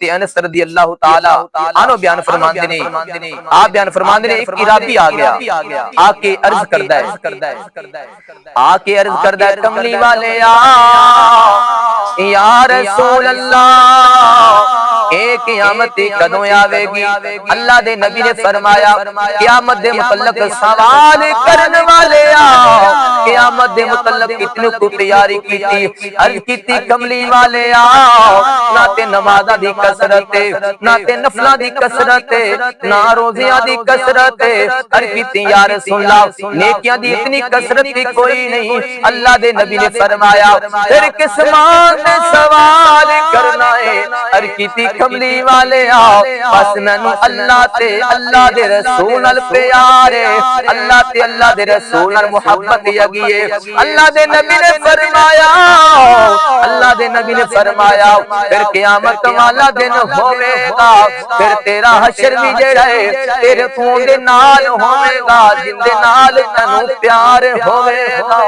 अनस रज़ियल्लाहु ताला अन्हु बयान फरमाते ने, आप बयान फरमाते ने, एक इराबी आ गया, आके अर्ज करदा है, आके अर्ज करदा है, कमली वाले या रसूल अल्लाह, क़यामत कदों आवेगी। अल्लाह दे नबी ने फरमाया, क़यामत दे मुतल्लक सवाल करने वाले क़यामत दे मुतल्लक कितनी को तैयारी की, अर्ज की कमली वाले ना ते नमाज़ां दी कसरत, ना ते नफलां दी कसरत, ना रोज़ियां दी कसरत, अर्ज की या रसूल अल्लाह नेकियां दी इतनी कसरत भी कोई नहीं। अल्लाह दे नबी ने फरमाया, फिर किस मान ने सवाल करना है। अर्ज की कमली वाले बस मैनू अल्लाह ते अल्लाह दे रसूल नाल प्यार है, अल्लाह ते अल्लाह दे रसूल नाल मुहब्बत हैगी है। अल्लाह दे नबी ने फरमाया, अल्लाह दे नबी ने फरमाया, फिर क़यामत वाला दिन होवेगा, फिर तेरा हशर भी जेड़ा है तेरे खून दे नाल होवेगा, जिंदे नाल तैनू प्यार होवेगा।